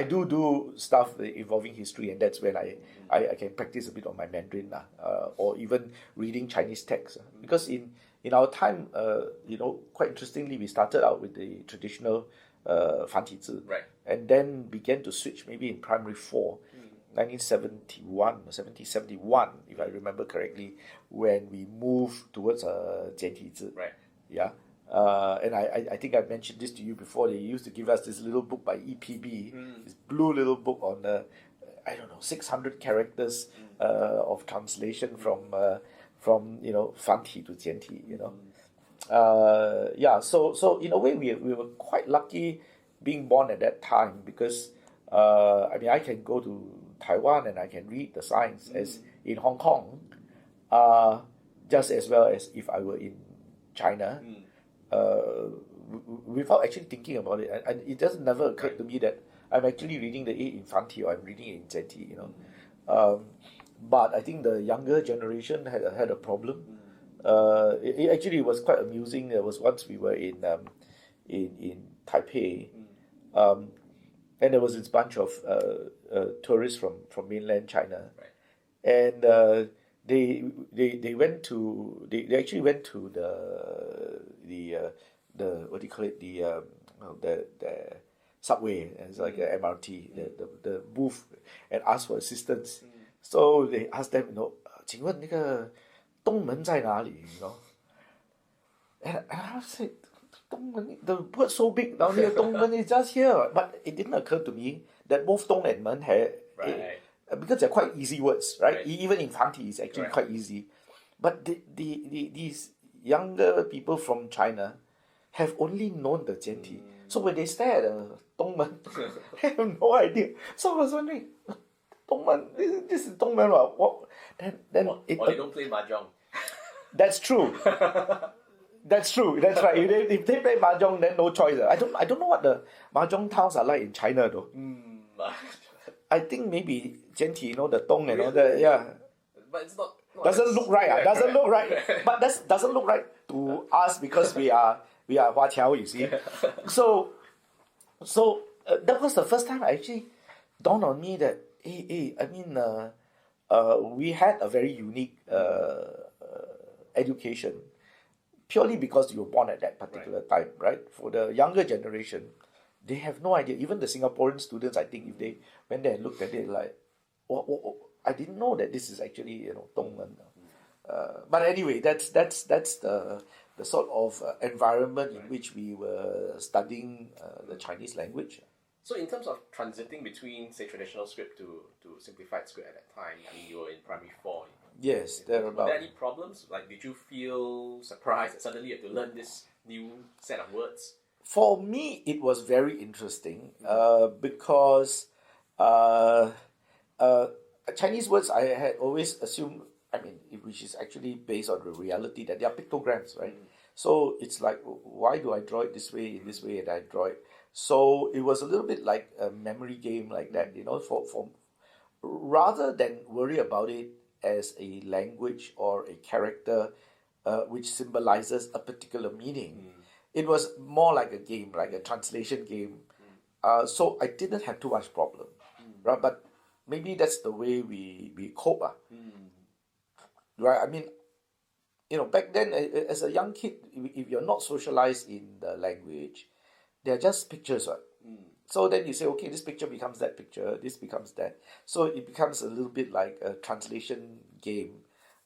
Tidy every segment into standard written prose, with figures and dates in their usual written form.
I do stuff involving history, and that's when I can practice a bit on my Mandarin, or even reading Chinese texts. Because in our time, quite interestingly, we started out with the traditional 繁体字, Right. and then began to switch maybe in primary 4, 1971 or 71, if I remember correctly, when we moved towards 简体字. Right. Yeah. And I think I mentioned this to you before. They used to give us this little book by EPB, this blue little book on, 600 characters of translation from 繁体 to 简体, So in a way, we were quite lucky being born at that time, because, I can go to Taiwan and I can read the signs as in Hong Kong, just as well as if I were in China. Without actually thinking about it, and it doesn't never occurred to me that I'm actually reading the A in Fanti or I'm reading it in Zeti, But I think the younger generation had a problem. It actually was quite amusing. There was once we were in Taipei, and there was this bunch of tourists from mainland China, right. And they went to they actually went to the what do you call it, the subway. It's like a MRT, the booth, and asked for assistance. So they asked them, 请问那个东门在哪里? And I was like, 东门, the word so big down here, 东门 is just here. But it didn't occur to me that both 东 and 门 had, right. Because they're quite easy words, right? Even in Fanti, it's actually right. quite easy. But these younger people from China have only known the Jianti. So when they stare at the Dongmen, they have no idea. So I was wondering, Dongmen, this is Dongmen, what? Then or they don't play mahjong. That's true. That's true. That's right. If they play mahjong, then no choice. I don't know what the mahjong towns are like in China though. I think maybe Jianti, the Dong and all that, yeah. But it's not doesn't look right. Doesn't look right. But that doesn't look right to us because we are Hua Qiao, you see. So that was the first time I actually dawned on me that we had a very unique education, purely because you were born at that particular time, right? For the younger generation, they have no idea. Even the Singaporean students, I think, if they went there and looked at it, like, I didn't know that this is actually, Dongmen. But anyway, that's the sort of environment in which we were studying the Chinese language. So in terms of transiting between, say, traditional script to simplified script at that time, you were in primary 4. Yes, thereabouts. Were there any problems? Like, did you feel surprised that suddenly you had to learn this new set of words? For me, it was very interesting because Chinese words I had always assumed, which is actually based on the reality that they are pictograms, right? So it's like, why do I draw it this way, and I draw it? So it was a little bit like a memory game like that, for rather than worry about it as a language or a character which symbolizes a particular meaning. It was more like a game, like a translation game. So I didn't have too much problem, right? But maybe that's the way we cope, right? Back then, as a young kid, if you're not socialized in the language, they're just pictures, right? So then you say, okay, this picture becomes that picture, this becomes that. So it becomes a little bit like a translation game.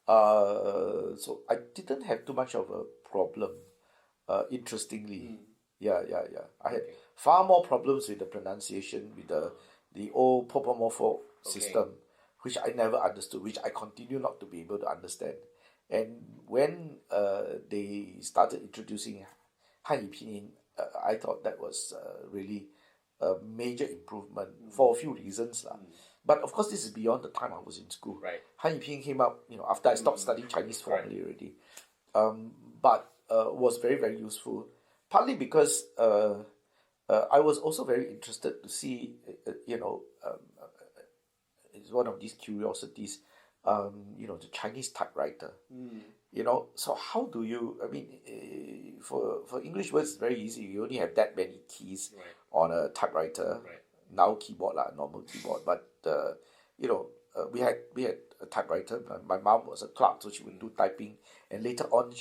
So I didn't have too much of a problem, interestingly. Yeah. I had far more problems with the pronunciation, with the old Popomorpho system, which I never understood, which I continue not to be able to understand. And when they started introducing Hanyu Pinyin, I thought that was really a major improvement for a few reasons. But of course, this is beyond the time I was in school. Right. Hanyu Pinyin came up, after I stopped studying Chinese formally already. But was very, very useful, partly because I was also very interested to see, it's one of these curiosities, the Chinese typewriter. So how do you, for English words, it's very easy. You only have that many keys on a typewriter. now keyboard lah, normal keyboard. But you know, we had a typewriter. My mom was a clerk, so she would do typing. And later on,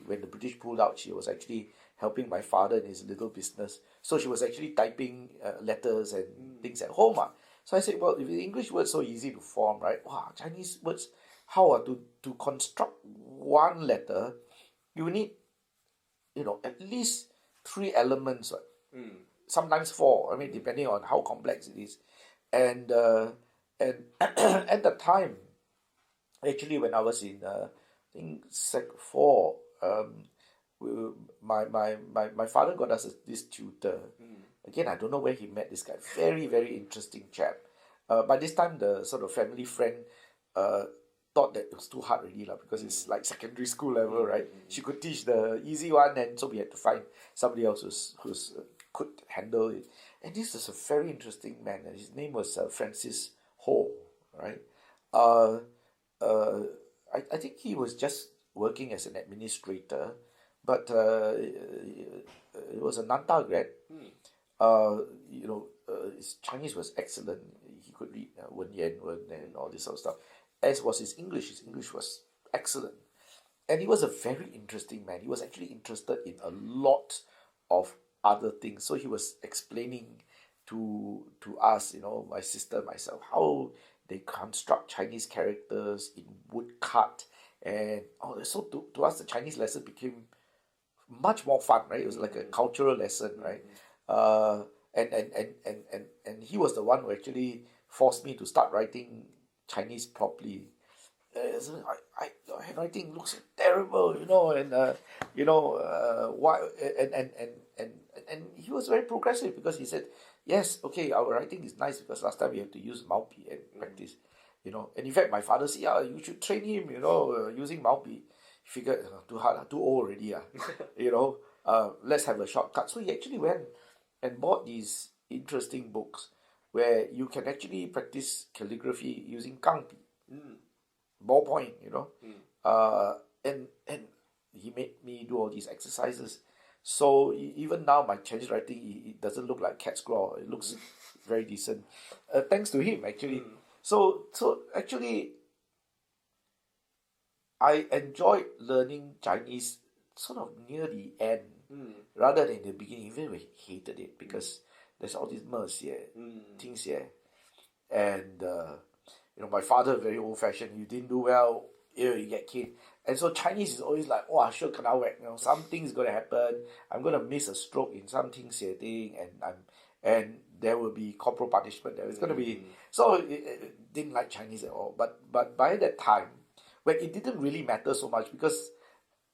when the British pulled out, she was actually helping my father in his little business. So she was actually typing letters and things at home. So I said, well, if the English words so easy to form, right? Wow, Chinese words, how to construct one letter, you need, at least 3 elements, sometimes 4. I mean, depending on how complex it is. And at the time, actually, when I was in I think Sec 4, my father got us this tutor. Again, I don't know where he met this guy. Very, very interesting chap. By this time, the sort of family friend thought that it was too hard already, because it's like secondary school level, right? She could teach the easy one, and so we had to find somebody else who's could handle it. And this is a very interesting man. And his name was Francis Ho, right? I think he was just working as an administrator, but it was a Nanta grad. His Chinese was excellent. He could read Wen Yan Wen and all this sort of stuff. As was his English. His English was excellent. And he was a very interesting man. He was actually interested in a lot of other things. So he was explaining to us, my sister, myself, how they construct Chinese characters in woodcut. And so to us, the Chinese lesson became much more fun, right? It was like a cultural lesson, right? And he was the one who actually forced me to start writing Chinese properly. So your handwriting looks terrible, and why? And he was very progressive, because he said, yes, okay, our writing is nice because last time we had to use Malpi and practice, And in fact, my father said, yeah, you should train him, using Malpi. He figured, too hard, too old already, let's have a shortcut. So he actually went and bought these interesting books where you can actually practice calligraphy using Kangpi, ballpoint, and he made me do all these exercises. So even now, my Chinese writing, it doesn't look like cat's claw. It looks very decent, thanks to him, actually. So actually, I enjoyed learning Chinese sort of near the end, rather than the beginning. Even I hated it, because there's all these things here, and my father very old fashioned. You didn't do well, you get caned. And so Chinese is always like, oh, sure, can I whack? Something's gonna happen. I'm gonna miss a stroke in some things thing, and there will be corporal punishment. There is gonna be. So it didn't like Chinese at all. But by that time, when it didn't really matter so much, because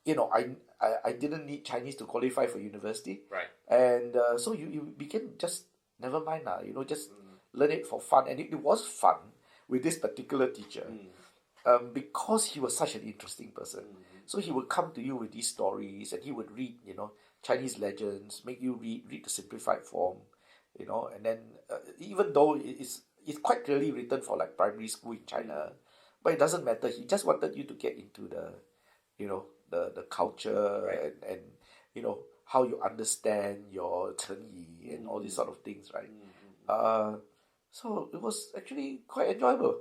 I didn't need Chinese to qualify for university. Right. And so you begin just, never mind just learn it for fun. And it was fun with this particular teacher, because he was such an interesting person. So he would come to you with these stories, and he would read, Chinese legends, make you read the simplified form, and then even though it's quite clearly written for like primary school in China, but it doesn't matter. He just wanted you to get into the culture, right, and how you understand your 成语 and all these sort of things, right? So it was actually quite enjoyable.